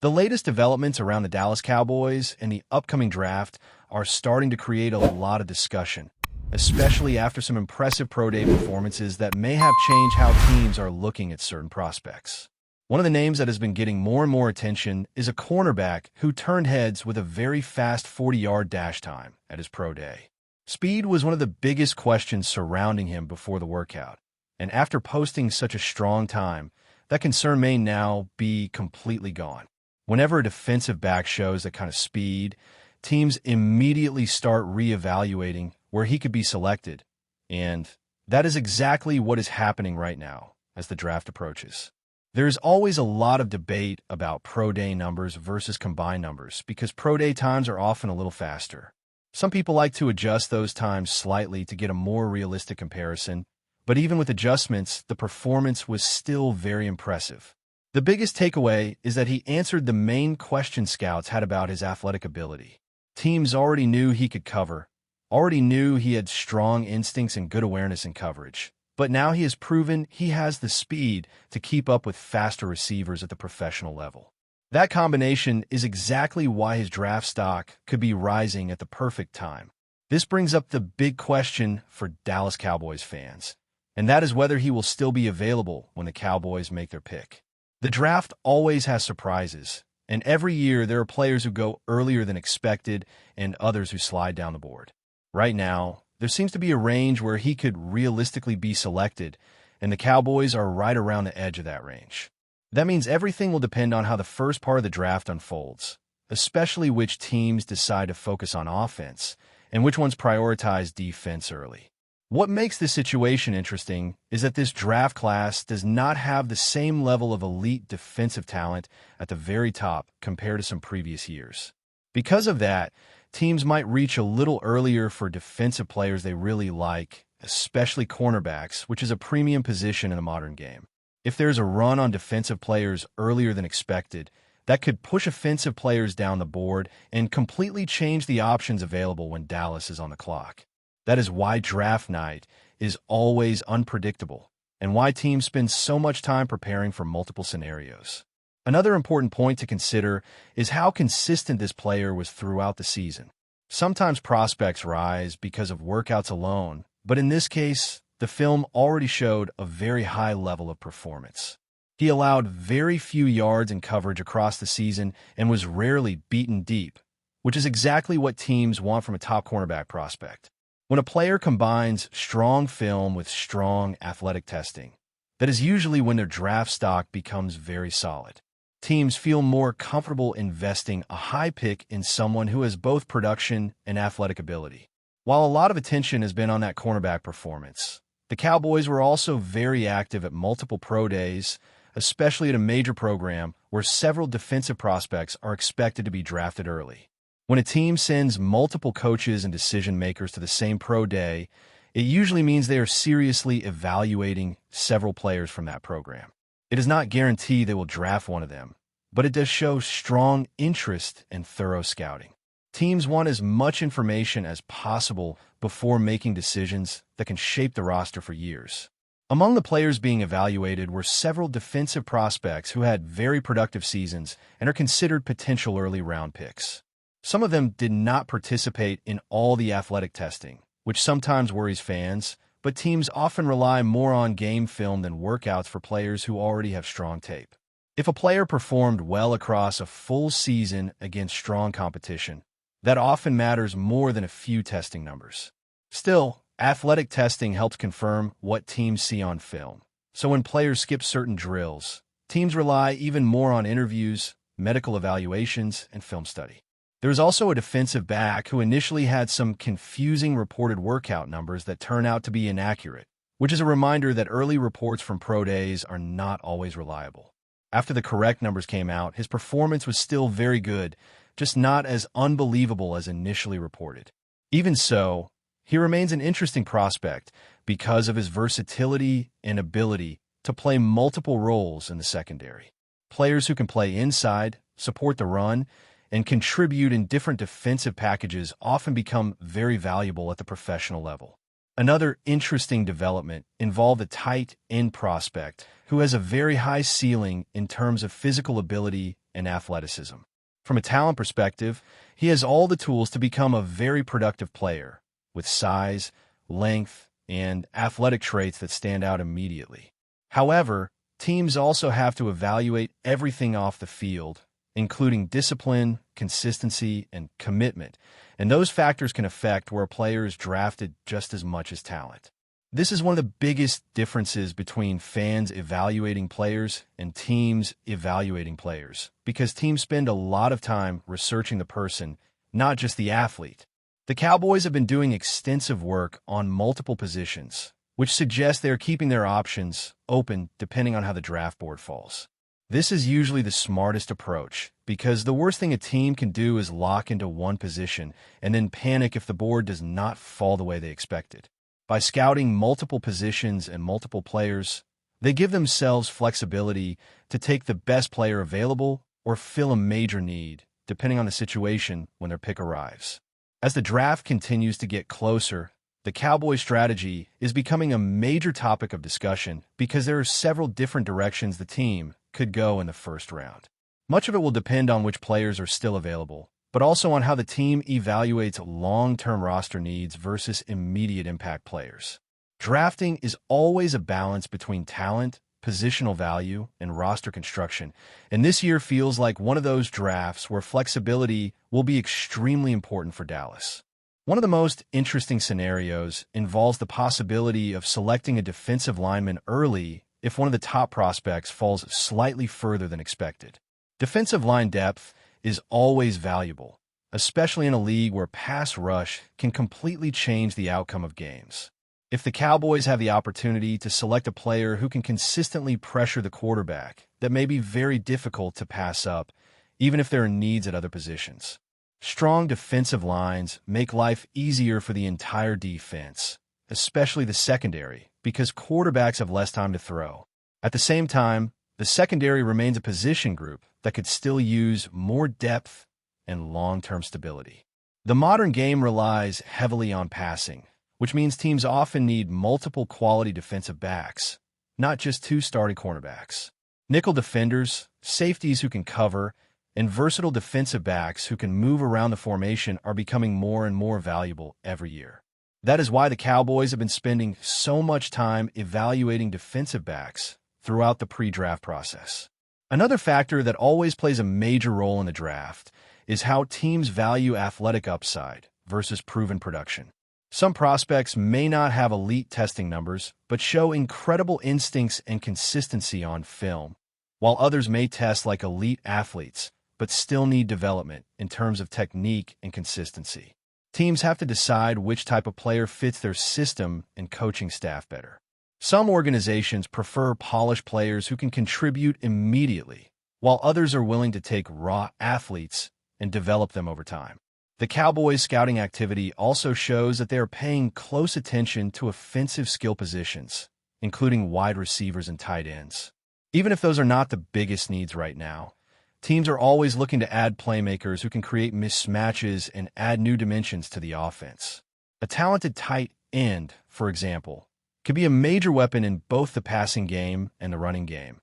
The latest developments around the Dallas Cowboys and the upcoming draft are starting to create a lot of discussion, especially after some impressive pro day performances that may have changed how teams are looking at certain prospects. One of the names that has been getting more and more attention is a cornerback who turned heads with a very fast 40-yard dash time at his pro day. Speed was one of the biggest questions surrounding him before the workout, and after posting such a strong time, that concern may now be completely gone. Whenever a defensive back shows that kind of speed, teams immediately start reevaluating where he could be selected, and that is exactly what is happening right now as the draft approaches. There's always a lot of debate about pro day numbers versus combine numbers because pro day times are often a little faster. Some people like to adjust those times slightly to get a more realistic comparison, but even with adjustments, the performance was still very impressive. The biggest takeaway is that he answered the main question scouts had about his athletic ability. Teams already knew he could cover, already knew he had strong instincts and good awareness in coverage, but now he has proven he has the speed to keep up with faster receivers at the professional level. That combination is exactly why his draft stock could be rising at the perfect time. This brings up the big question for Dallas Cowboys fans, and that is whether he will still be available when the Cowboys make their pick. The draft always has surprises, and every year there are players who go earlier than expected and others who slide down the board. Right now, there seems to be a range where he could realistically be selected, and the Cowboys are right around the edge of that range. That means everything will depend on how the first part of the draft unfolds, especially which teams decide to focus on offense and which ones prioritize defense early. What makes this situation interesting is that this draft class does not have the same level of elite defensive talent at the very top compared to some previous years. Because of that, teams might reach a little earlier for defensive players they really like, especially cornerbacks, which is a premium position in the modern game. If there's a run on defensive players earlier than expected, that could push offensive players down the board and completely change the options available when Dallas is on the clock. That is why draft night is always unpredictable and why teams spend so much time preparing for multiple scenarios. Another important point to consider is how consistent this player was throughout the season. Sometimes prospects rise because of workouts alone, but in this case, the film already showed a very high level of performance. He allowed very few yards in coverage across the season and was rarely beaten deep, which is exactly what teams want from a top cornerback prospect. When a player combines strong film with strong athletic testing, that is usually when their draft stock becomes very solid. Teams feel more comfortable investing a high pick in someone who has both production and athletic ability. While a lot of attention has been on that cornerback performance, the Cowboys were also very active at multiple pro days, especially at a major program where several defensive prospects are expected to be drafted early. When a team sends multiple coaches and decision makers to the same pro day, it usually means they are seriously evaluating several players from that program. It does not guarantee they will draft one of them, but it does show strong interest and thorough scouting. Teams want as much information as possible before making decisions that can shape the roster for years. Among the players being evaluated were several defensive prospects who had very productive seasons and are considered potential early round picks. Some of them did not participate in all the athletic testing, which sometimes worries fans, but teams often rely more on game film than workouts for players who already have strong tape. If a player performed well across a full season against strong competition, that often matters more than a few testing numbers. Still, athletic testing helps confirm what teams see on film. So when players skip certain drills, teams rely even more on interviews, medical evaluations, and film study. There is also a defensive back who initially had some confusing reported workout numbers that turn out to be inaccurate, which is a reminder that early reports from pro days are not always reliable. After the correct numbers came out, his performance was still very good, just not as unbelievable as initially reported. Even so, he remains an interesting prospect because of his versatility and ability to play multiple roles in the secondary. Players who can play inside, support the run, and contribute in different defensive packages often become very valuable at the professional level. Another interesting development involved a tight end prospect who has a very high ceiling in terms of physical ability and athleticism. From a talent perspective, he has all the tools to become a very productive player, with size, length, and athletic traits that stand out immediately. However, teams also have to evaluate everything off the field, including discipline, consistency, and commitment, and those factors can affect where a player is drafted just as much as talent. This is one of the biggest differences between fans evaluating players and teams evaluating players, because teams spend a lot of time researching the person, not just the athlete. The Cowboys have been doing extensive work on multiple positions, which suggests they are keeping their options open depending on how the draft board falls. This is usually the smartest approach, because the worst thing a team can do is lock into one position and then panic if the board does not fall the way they expected. By scouting multiple positions and multiple players, they give themselves flexibility to take the best player available or fill a major need, depending on the situation when their pick arrives. As the draft continues to get closer, the Cowboys' strategy is becoming a major topic of discussion because there are several different directions the team could go in the first round. Much of it will depend on which players are still available, but also on how the team evaluates long-term roster needs versus immediate impact players. Drafting is always a balance between talent, positional value, and roster construction, and this year feels like one of those drafts where flexibility will be extremely important for Dallas. One of the most interesting scenarios involves the possibility of selecting a defensive lineman early if one of the top prospects falls slightly further than expected. Defensive line depth is always valuable, especially in a league where pass rush can completely change the outcome of games. If the Cowboys have the opportunity to select a player who can consistently pressure the quarterback, that may be very difficult to pass up, even if there are needs at other positions. Strong defensive lines make life easier for the entire defense, especially the secondary, because quarterbacks have less time to throw. At the same time, the secondary remains a position group that could still use more depth and long-term stability. The modern game relies heavily on passing, which means teams often need multiple quality defensive backs, not just two starting cornerbacks. Nickel defenders, safeties who can cover, and versatile defensive backs who can move around the formation are becoming more and more valuable every year. That is why the Cowboys have been spending so much time evaluating defensive backs throughout the pre-draft process. Another factor that always plays a major role in the draft is how teams value athletic upside versus proven production. Some prospects may not have elite testing numbers, but show incredible instincts and consistency on film, while others may test like elite athletes, but still need development in terms of technique and consistency. Teams have to decide which type of player fits their system and coaching staff better. Some organizations prefer polished players who can contribute immediately, while others are willing to take raw athletes and develop them over time. The Cowboys' scouting activity also shows that they are paying close attention to offensive skill positions, including wide receivers and tight ends. Even if those are not the biggest needs right now, teams are always looking to add playmakers who can create mismatches and add new dimensions to the offense. A talented tight end, for example, could be a major weapon in both the passing game and the running game,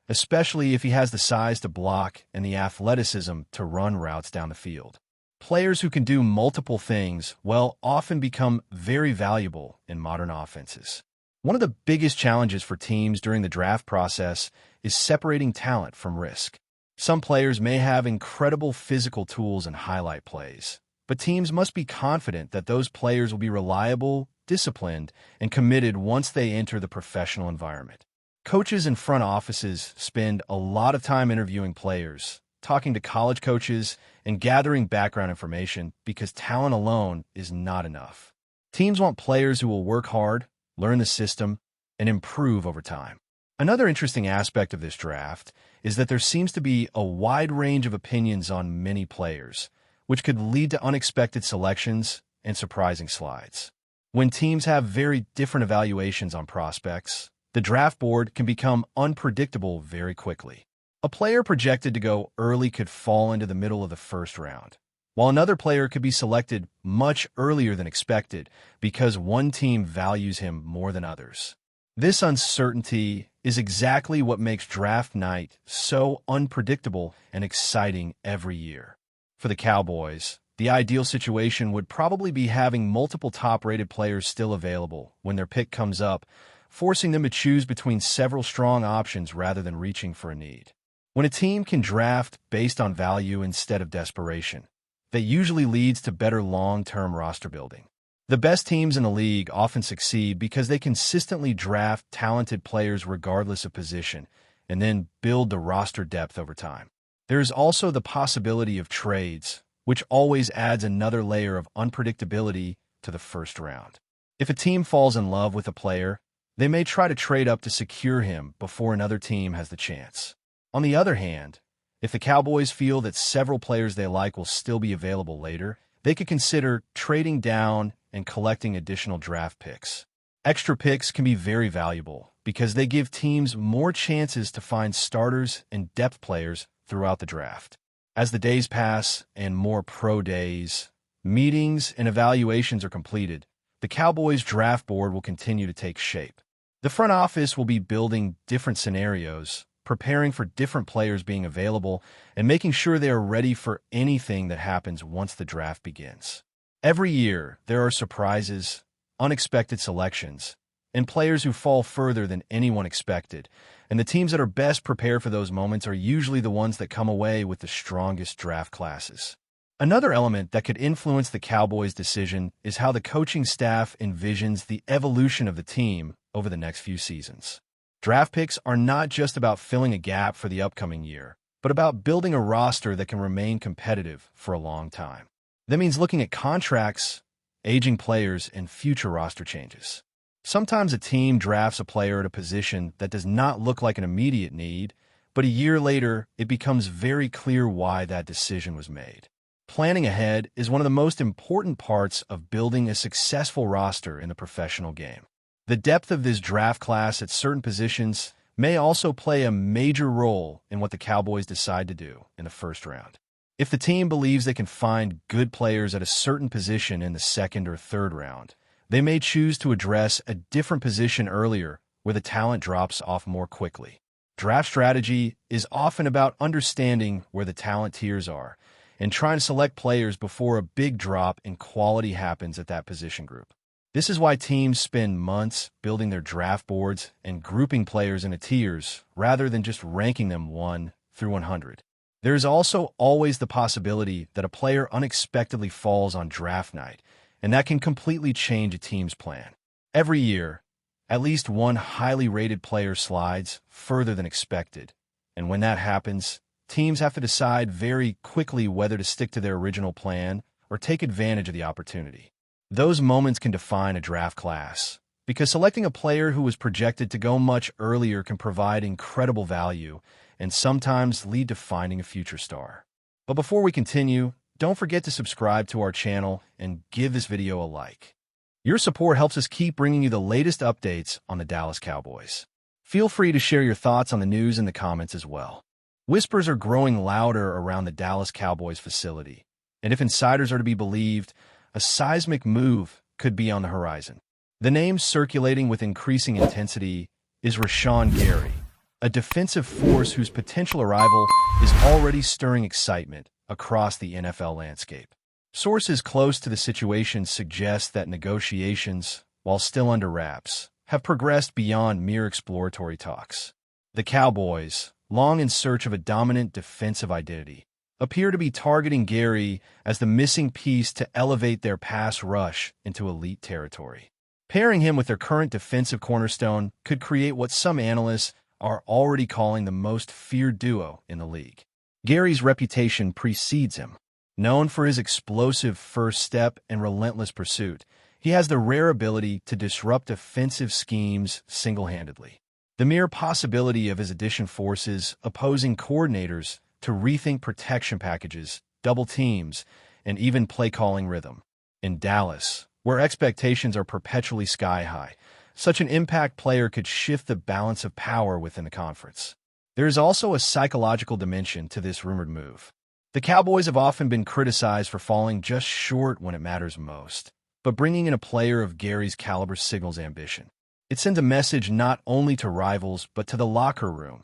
especially if he has the size to block and the athleticism to run routes down the field. Players who can do multiple things often become very valuable in modern offenses. One of the biggest challenges for teams during the draft process is separating talent from risk. Some players may have incredible physical tools and highlight plays, but teams must be confident that those players will be reliable, disciplined, and committed once they enter the professional environment. Coaches and front offices spend a lot of time interviewing players, talking to college coaches, and gathering background information because talent alone is not enough. Teams want players who will work hard, learn the system, and improve over time. Another interesting aspect of this draft is that there seems to be a wide range of opinions on many players, which could lead to unexpected selections and surprising slides. When teams have very different evaluations on prospects, the draft board can become unpredictable very quickly. A player projected to go early could fall into the middle of the first round, while another player could be selected much earlier than expected because one team values him more than others. This uncertainty is exactly what makes draft night so unpredictable and exciting every year. For the Cowboys, the ideal situation would probably be having multiple top-rated players still available when their pick comes up, forcing them to choose between several strong options rather than reaching for a need. When a team can draft based on value instead of desperation, that usually leads to better long-term roster building. The best teams in the league often succeed because they consistently draft talented players regardless of position and then build the roster depth over time. There is also the possibility of trades, which always adds another layer of unpredictability to the first round. If a team falls in love with a player, they may try to trade up to secure him before another team has the chance. On the other hand, if the Cowboys feel that several players they like will still be available later, they could consider trading down and collecting additional draft picks. Extra picks can be very valuable because they give teams more chances to find starters and depth players throughout the draft. As the days pass and more pro days, meetings, and evaluations are completed, the Cowboys draft board will continue to take shape. The front office will be building different scenarios, preparing for different players being available, and making sure they are ready for anything that happens once the draft begins. Every year, there are surprises, unexpected selections, and players who fall further than anyone expected, and the teams that are best prepared for those moments are usually the ones that come away with the strongest draft classes. Another element that could influence the Cowboys' decision is how the coaching staff envisions the evolution of the team over the next few seasons. Draft picks are not just about filling a gap for the upcoming year, but about building a roster that can remain competitive for a long time. That means looking at contracts, aging players, and future roster changes. Sometimes a team drafts a player at a position that does not look like an immediate need, but a year later, it becomes very clear why that decision was made. Planning ahead is one of the most important parts of building a successful roster in the professional game. The depth of this draft class at certain positions may also play a major role in what the Cowboys decide to do in the first round. If the team believes they can find good players at a certain position in the second or third round, they may choose to address a different position earlier where the talent drops off more quickly. Draft strategy is often about understanding where the talent tiers are and trying to select players before a big drop in quality happens at that position group. This is why teams spend months building their draft boards and grouping players into tiers rather than just ranking them 1 through 100. There is also always the possibility that a player unexpectedly falls on draft night, and that can completely change a team's plan. Every year, at least one highly rated player slides further than expected, and when that happens, teams have to decide very quickly whether to stick to their original plan or take advantage of the opportunity. Those moments can define a draft class, because selecting a player who was projected to go much earlier can provide incredible value and sometimes lead to finding a future star. But before we continue, don't forget to subscribe to our channel and give this video a like. Your support helps us keep bringing you the latest updates on the Dallas Cowboys. Feel free to share your thoughts on the news in the comments as well. Whispers are growing louder around the Dallas Cowboys facility, and if insiders are to be believed, a seismic move could be on the horizon. The name circulating with increasing intensity is RASHAN GARY, a defensive force whose potential arrival is already stirring excitement across the NFL landscape. Sources close to the situation suggest that negotiations, while still under wraps, have progressed beyond mere exploratory talks. The Cowboys, long in search of a dominant defensive identity, appear to be targeting Gary as the missing piece to elevate their pass rush into elite territory. Pairing him with their current defensive cornerstone could create what some analysts are already calling the most feared duo in the league. Gary's reputation precedes him. Known for his explosive first step and relentless pursuit, he has the rare ability to disrupt offensive schemes single-handedly. The mere possibility of his addition forces opposing coordinators to rethink protection packages, double teams, and even play-calling rhythm. In Dallas, where expectations are perpetually sky-high, such an impact player could shift the balance of power within the conference. There is also a psychological dimension to this rumored move. The Cowboys have often been criticized for falling just short when it matters most, but bringing in a player of Gary's caliber signals ambition. It sends a message not only to rivals, but to the locker room.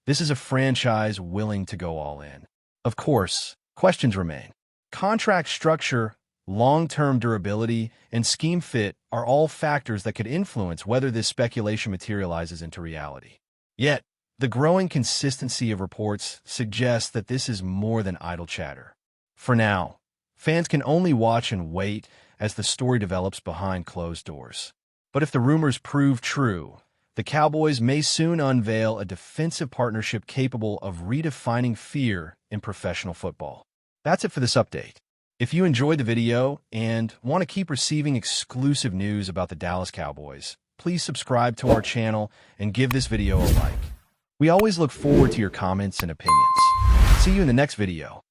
This is a franchise willing to go all in. Of course, questions remain. Contract structure, long-term durability, and scheme fit are all factors that could influence whether this speculation materializes into reality. Yet, the growing consistency of reports suggests that this is more than idle chatter. For now, fans can only watch and wait as the story develops behind closed doors. But if the rumors prove true, the Cowboys may soon unveil a defensive partnership capable of redefining fear in professional football. That's it for this update. If you enjoyed the video and want to keep receiving exclusive news about the Dallas Cowboys, please subscribe to our channel and give this video a like. We always look forward to your comments and opinions. See you in the next video.